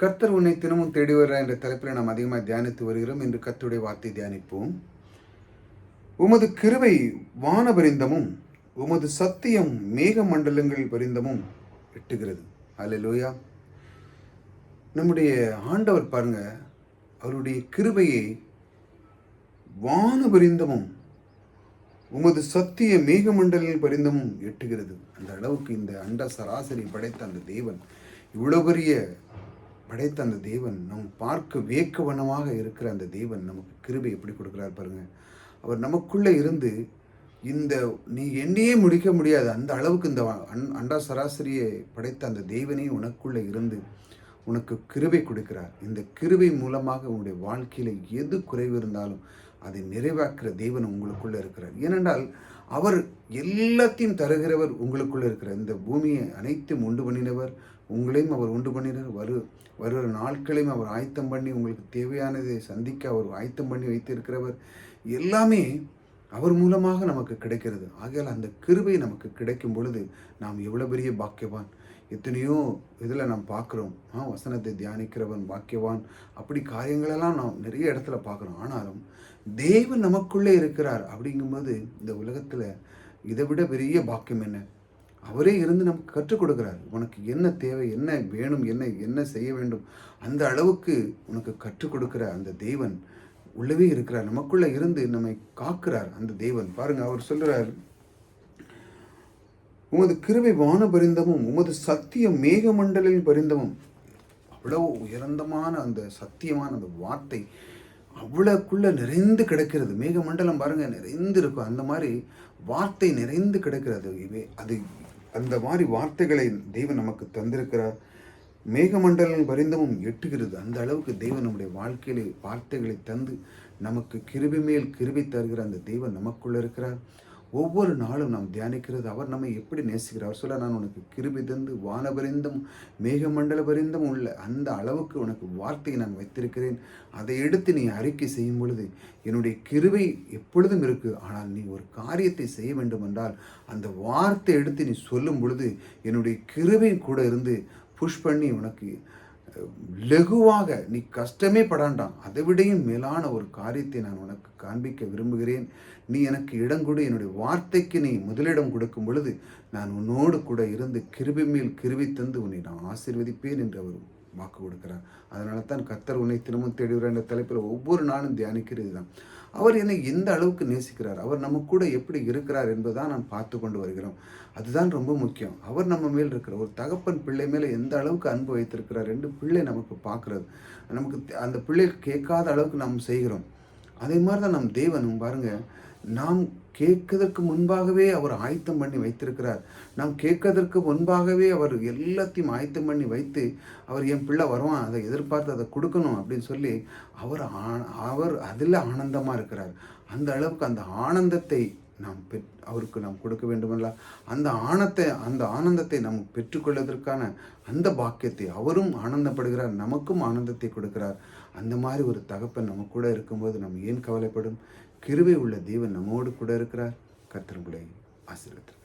கர்த்தர் உன்னை தினமும் தேடி வருகிறார் என்ற தலைப்பில் நாம் அதிகமாக தியானித்து வருகிறோம். இன்று கர்த்தருடைய வார்த்தை தியானிப்போம். உமது கிருபை வானபரிந்தமும் உமது சத்தியம் மேக மண்டலங்கள் பரிந்தமும் எட்டுகிறது. அல்லேலூயா. நம்முடைய ஆண்டவர் பாருங்க, அவருடைய கிருபையை வானபரிந்தமும் உமது சத்திய மேகமண்டலில் பரிந்தமும் எட்டுகிறது. அந்த அளவுக்கு இந்த அண்ட சராசரி படைத்த அந்த தேவன், இவ்வளவு பெரிய படைத்த அந்த தேவன், நம் பார்க்க வேக்கவனமாக இருக்கிற அந்த தேவன் நமக்கு கிருபை எப்படி கொடுக்குறார் பாருங்க. அவர் நமக்குள்ளே இருந்து இந்த நீ எண்ணியே முடிக்க முடியாது அந்த அளவுக்கு இந்த அண்டா சராசரியை படைத்த அந்த தேவனே உனக்குள்ளே இருந்து உனக்கு கிருபை கொடுக்கிறார். இந்த கிருபை மூலமாக உன்னுடைய வாழ்க்கையில் எது குறைவு இருந்தாலும் அதை நிறைவாக்குற தேவன் உங்களுக்குள்ளே இருக்கிறார். ஏனென்றால் அவர் எல்லாத்தையும் தருகிறவர் உங்களுக்குள்ளே இருக்கிறார். இந்த பூமியை அனைத்தும் உண்டு பண்ணினவர், உங்களையும் அவர் உண்டு பண்ணினர். வருகிற நாட்களையும் அவர் ஆயத்தம் பண்ணி உங்களுக்கு தேவையானதை சந்திக்க அவர் ஆயத்தம் பண்ணி வைத்திருக்கிறவர். எல்லாமே அவர் மூலமாக நமக்கு கிடைக்கிறது. ஆகையால் அந்த கிருபை நமக்கு கிடைக்கும் பொழுது நாம் எவ்வளோ பெரிய பாக்கியவான். எத்தனையோ இதில் நாம் பார்க்குறோம், வசனத்தை தியானிக்கிறவன் பாக்கியவான், அப்படி காரியங்களெல்லாம் நாம் நிறைய இடத்துல பார்க்குறோம். ஆனாலும் தேவன் நமக்குள்ளே இருக்கிறார் அப்படிங்கும்போது இந்த உலகத்தில் இதை விட பெரிய பாக்கியம் என்ன? அவரே இருந்து நமக்கு கற்றுக் கொடுக்குறார். உனக்கு என்ன தேவை, என்ன வேணும், என்ன செய்ய வேண்டும், அந்த அளவுக்கு உனக்கு கற்றுக் கொடுக்குற அந்த தேவன் உள்ளவே இருக்கிறார். நமக்குள்ளே இருந்து நம்மை காக்கிறார் அந்த தேவன். பாருங்க, அவர் சொல்கிறார், உமது கிருபை வான பரிந்தமும் உமது சத்தியம் மேகமண்டலில் பரிந்தமும். அவ்வளவு உயர்ந்தமான அந்த சத்தியமான அந்த வார்த்தை அவ்வளோக்குள்ளே நிறைந்து கிடக்கிறது. மேகமண்டலம் பாருங்க நிறைந்து இருக்கும். அந்த மாதிரி வார்த்தை நிறைந்து கிடக்கிறது. அது அந்த மாதிரி வார்த்தைகளை தெய்வம் நமக்கு தந்திருக்கிறார். மேகமண்டலம் பரிந்தமும் எட்டுகிறது. அந்த அளவுக்கு தெய்வம் நம்முடைய வாழ்க்கையிலே வார்த்தைகளை தந்து நமக்கு கிருபை மேல் கிருபை தருகிற அந்த தெய்வம் நமக்குள்ளே இருக்கிறார். ஒவ்வொரு நாளும் நாம் தியானிக்கிறது, அவர் நம்மை எப்படி நேசிக்கிறார். அவர் சொல்ல, நான் உனக்கு கிருபை தந்து வானபரிந்தும் மேகமண்டல பரிந்தும் உள்ள அந்த அளவுக்கு உனக்கு வார்த்தையை நான் வைத்திருக்கிறேன். அதை எடுத்து நீ அறிக்கை செய்யும் பொழுது என்னுடைய கிருபை எப்பொழுதும் இருக்குது. ஆனால் நீ ஒரு காரியத்தை செய்ய வேண்டும் என்றால் அந்த வார்த்தை எடுத்து நீ சொல்லும் பொழுது என்னுடைய கிருபை கூட இருந்து புஷ் பண்ணி உனக்கு லகுவாக நீ கஷ்டமே படாண்டாம், அதை விடையும் மேலான ஒரு காரியத்தை நான் உனக்கு காண்பிக்க விரும்புகிறேன். நீ எனக்கு இடம் கொடு, என்னுடைய வார்த்தைக்கு நீ முதலிடம் கொடுக்கும் பொழுது நான் உன்னோடு கூட இருந்து கிருபை மேல் கிருபை தந்து உன்னை நான் ஆசீர்வதிப்பேன் என்று அவர் வாக்கு கொடுக்கிறார். அதனால தான் கர்த்தர் உன்னை திரும்ப தேடுகிறார் என்ற தலைப்பில் ஒவ்வொரு நாளும் தியானிக்கிறது தான். அவர் என்னை எந்த அளவுக்கு நேசிக்கிறார், அவர் நம்ம கூட எப்படி இருக்கிறார் என்பதுதான் நாம் பார்த்து கொண்டு வருகிறோம். அதுதான் ரொம்ப முக்கியம். அவர் நம்ம மேல் இருக்கிற ஒரு தகப்பன் பிள்ளை மேலே எந்த அளவுக்கு அன்பு வைத்திருக்கிறார் என்று பிள்ளை நமக்கு பார்க்குறது. நமக்கு அந்த பிள்ளை கேட்காத அளவுக்கு நாம் செய்கிறோம். அதே மாதிரி தான் நம் தேவனும் பாருங்க, நாம் கேட்கதற்கு முன்பாகவே அவர் ஆயத்தம் பண்ணி வைத்திருக்கிறார். நாம் கேட்கதற்கு முன்பாகவே அவர் எல்லாத்தையும் ஆயத்தம் பண்ணி வைத்து, அவர் என் பிள்ளை வருவான், அதை எதிர்பார்த்து அதை கொடுக்கணும் அப்படின்னு சொல்லி அவர் அதில் ஆனந்தமாக இருக்கிறார். அந்த அளவுக்கு அந்த ஆனந்தத்தை நாம் அவருக்கு நாம் கொடுக்க வேண்டுமல்ல. அந்த ஆனந்தத்தை நாம் பெற்றுக்கொள்வதற்கான அந்த பாக்கியத்தை அவரும் ஆனந்தப்படுகிறார், நமக்கும் ஆனந்தத்தை கொடுக்கிறார். அந்த மாதிரி ஒரு தகப்பன் நம்ம கூட இருக்கும்போது நம்ம ஏன் கவலைப்படும்? கிருபை உள்ள தேவன் நம்மோடு கூட இருக்கிறார். கர்த்தர் உங்களை ஆசீர்வதிப்பார்.